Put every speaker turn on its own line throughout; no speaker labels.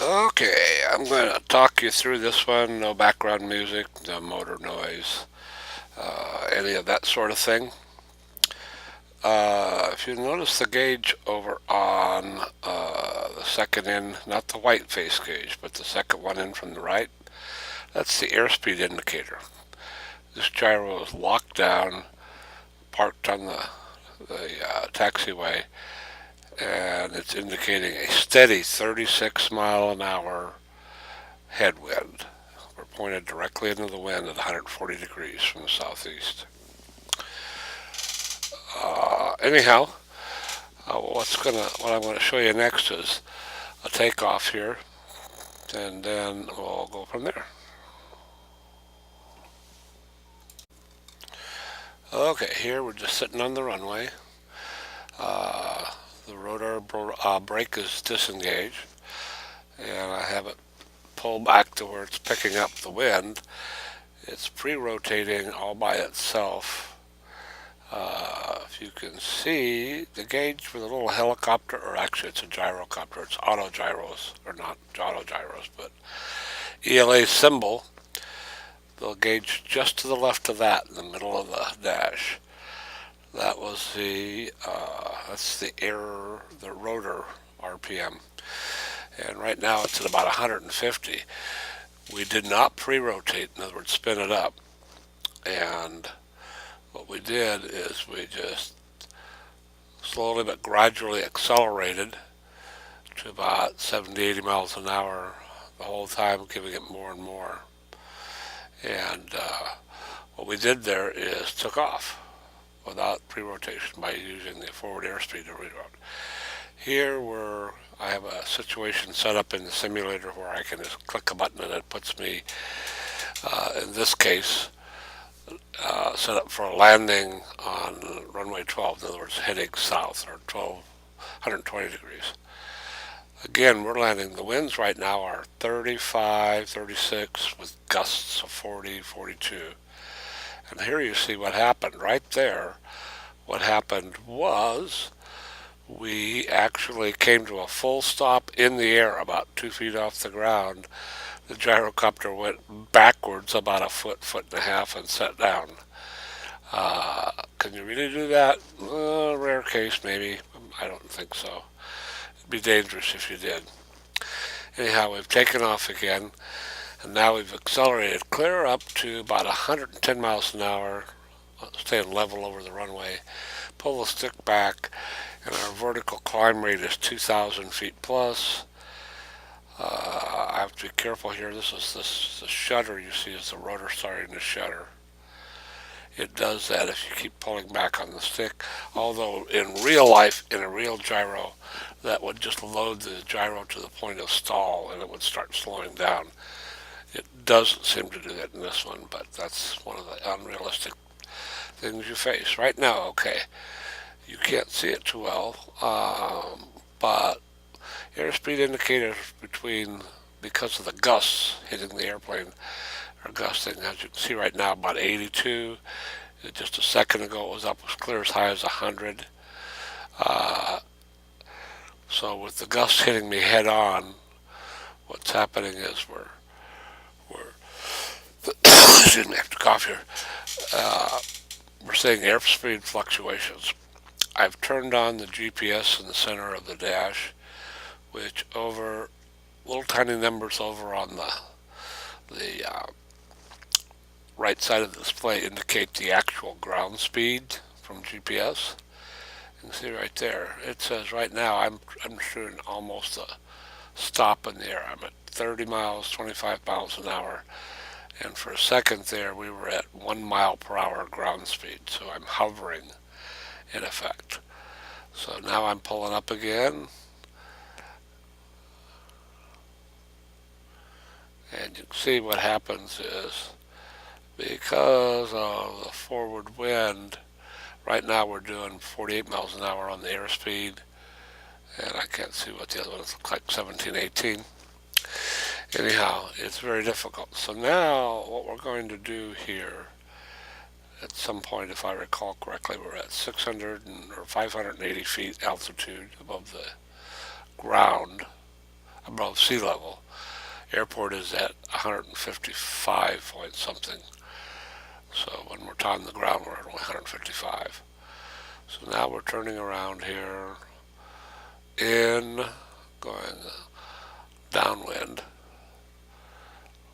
Okay, I'm going to talk you through this one. No background music, no motor noise, any of that sort of thing. If you notice the gauge over on the second in, not the white face gauge, but the second one in from the right, that's the airspeed indicator. This gyro is locked down, parked on the taxiway, and it's indicating a steady 36 mile an hour headwind. We're pointed directly into the wind at 140 degrees from the southeast. Anyhow, what I'm going to show you next is a takeoff here, and then we'll go from there. Okay, here we're just sitting on the runway. Uh, the rotor brake is disengaged, and I have it pulled back to where it's picking up the wind. It's pre-rotating all by itself. If you can see the gauge for the little helicopter, or actually it's a gyrocopter, it's auto gyros, or not auto gyros, but ELA symbol, the gauge just to the left of that in the middle of the dash. That was that's the rotor RPM. And right now it's at about 150. We did not pre-rotate, in other words, spin it up. And what we did is we just slowly but gradually accelerated to about 70, 80 miles an hour the whole time, giving it more and more. And what we did there is took off without pre-rotation by using the forward airspeed to reroute. Here I have a situation set up in the simulator where I can just click a button and it puts me, in this case, set up for a landing on runway 12, in other words, heading south, or 120 degrees. Again, we're landing. The winds right now are 35, 36 with gusts of 40, 42. And here you see what happened right there. What happened was we actually came to a full stop in the air about 2 feet off the ground. The gyrocopter went backwards about a foot, foot and a half, and set down. Can you really do that? Rare case, maybe. I don't think so. It'd be dangerous if you did. Anyhow, we've taken off again, and now we've accelerated clear up to about 110 miles an hour, staying level over the runway. Pull the stick back, and our vertical climb rate is 2,000 feet plus. I have to be careful here. The shutter you see is the rotor starting to shudder. It does that if you keep pulling back on the stick. Although in real life, in a real gyro, that would just load the gyro to the point of stall and it would start slowing down. It doesn't seem to do that in this one, but that's one of the unrealistic things you face. Right now, okay, you can't see it too well, but airspeed indicators because of the gusts hitting the airplane, are gusting, as you can see right now, about 82. Just a second ago, it was up as clear as high as 100. So with the gusts hitting me head on, what's happening is we're excuse me, I have to cough here. We're seeing airspeed fluctuations. I've turned on the GPS in the center of the dash, which over little tiny numbers over on the right side of the display indicate the actual ground speed from GPS. You can see right there. It says right now I'm shooting almost a stop in the air. I'm at 30 miles, 25 miles an hour. And for a second there, we were at 1 mile per hour ground speed. So I'm hovering in effect. So now I'm pulling up again. And you can see what happens is because of the forward wind, right now we're doing 48 miles an hour on the airspeed. And I can't see what the other ones look like, 17, 18. Anyhow, it's very difficult. So now what we're going to do here, at some point, if I recall correctly, we're at 600 or 580 feet altitude above the ground, above sea level. Airport is at 155 point something. So when we're on the ground, we're at only 155. So now we're turning around here in, going downwind.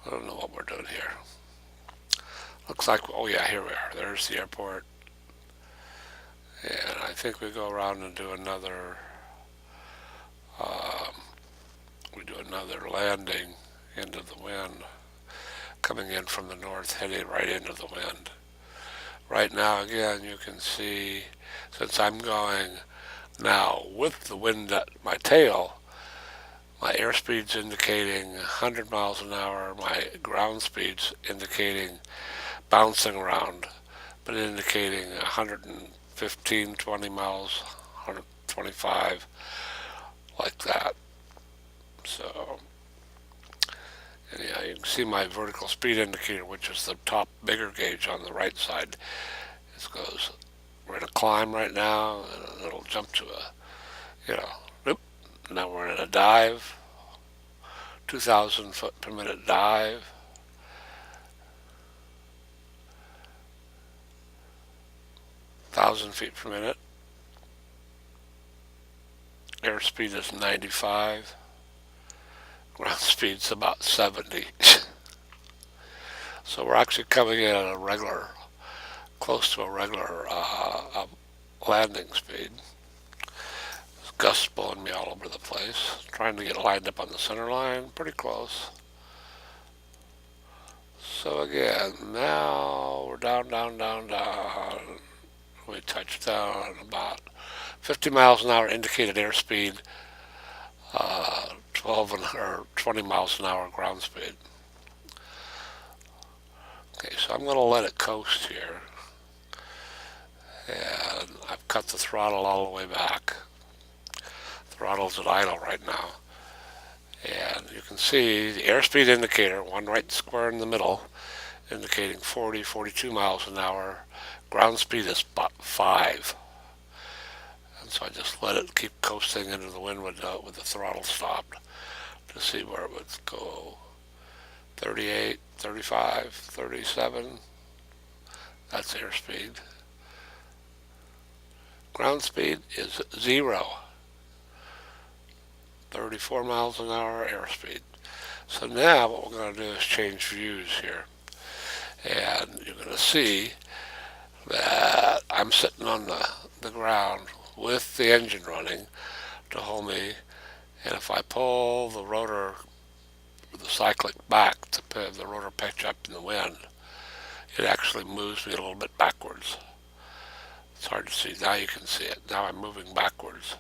I don't know what we're doing here. Looks like, oh yeah, here we are. There's the airport. And I think we go around and do another, landing into the wind, coming in from the north, heading right into the wind. Right now, again, you can see, since I'm going now with the wind at my tail, my airspeed's indicating 100 miles an hour, my ground speed's indicating bouncing around, but indicating 115, 20 miles, 125, like that. So, anyhow, you can see my vertical speed indicator, which is the top bigger gauge on the right side. It goes, we're in a climb right now, and it'll jump to whoop. Now we're in a dive, 2,000 foot per minute dive. 1,000 feet per minute. Airspeed is 95. Ground speed's about 70. So we're actually coming in at a regular, close to a regular landing speed. There's gusts blowing me all over the place. Trying to get lined up on the center line. Pretty close. So again, now we're down, down, down, down. We touched down about 50 miles an hour indicated airspeed, 20 miles an hour ground speed. Okay, so I'm going to let it coast here. And I've cut the throttle all the way back. Throttle's at idle right now. And you can see the airspeed indicator, one right square in the middle, indicating 40, 42 miles an hour. Ground speed is about 5. And so I just let it keep coasting into the wind with the throttle stopped to see where it would go. 38, 35, 37. That's airspeed. Ground speed is 0. 34 miles an hour airspeed. So now what we're going to do is change views here. And you're going to see that I'm sitting on the ground with the engine running to hold me. And if I pull the rotor, the cyclic back to the rotor pitch up in the wind, it actually moves me a little bit backwards. It's hard to see. Now you can see it. Now I'm moving backwards.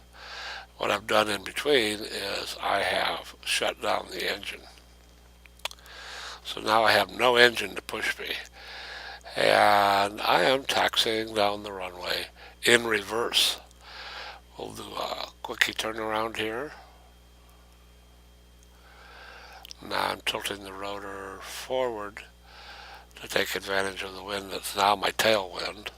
What I've done in between is I have shut down the engine. So now I have no engine to push me. And I am taxiing down the runway in reverse. We'll do a quickie turnaround here. Now I'm tilting the rotor forward to take advantage of the wind that's now my tailwind.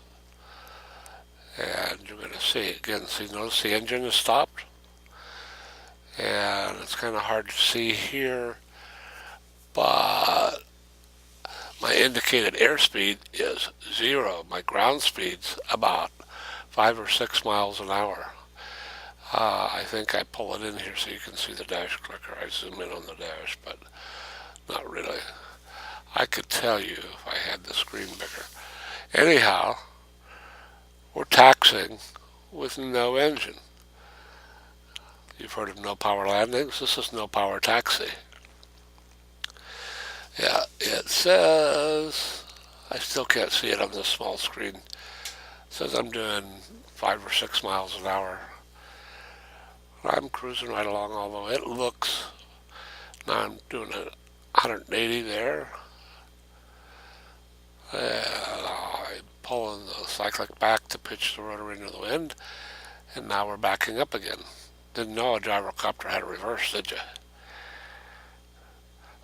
And you're going to see, again, notice the engine is stopped. And it's kind of hard to see here, but my indicated airspeed is 0. My ground speed's about 5 or 6 miles an hour. I think I pull it in here so you can see the dash clicker. I zoom in on the dash, but not really. I could tell you if I had the screen bigger. Anyhow, we're taxiing with no engine. You've heard of no power landings. This is no power taxi. Yeah, it says, I still can't see it on this small screen. It says I'm doing 5 or 6 miles an hour. I'm cruising right along, although it looks, now I'm doing 180 there. And I'm pulling the cyclic back to pitch the rotor into the wind. And now we're backing up again. Didn't know a gyrocopter had a reverse, did you?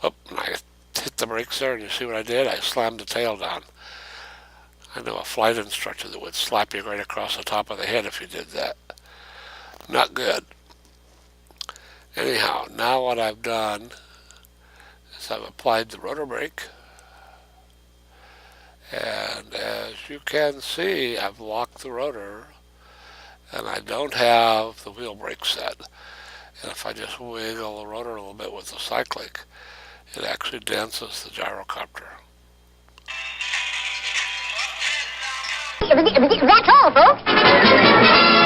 Oh, and I hit the brakes there, and you see what I did? I slammed the tail down. I know a flight instructor that would slap you right across the top of the head if you did that. Not good. Anyhow, now what I've done is I've applied the rotor brake, and as you can see, I've locked the rotor, and I don't have the wheel brake set. And if I just wiggle the rotor a little bit with the cyclic, it actually dances the gyrocopter.
That's all, folks.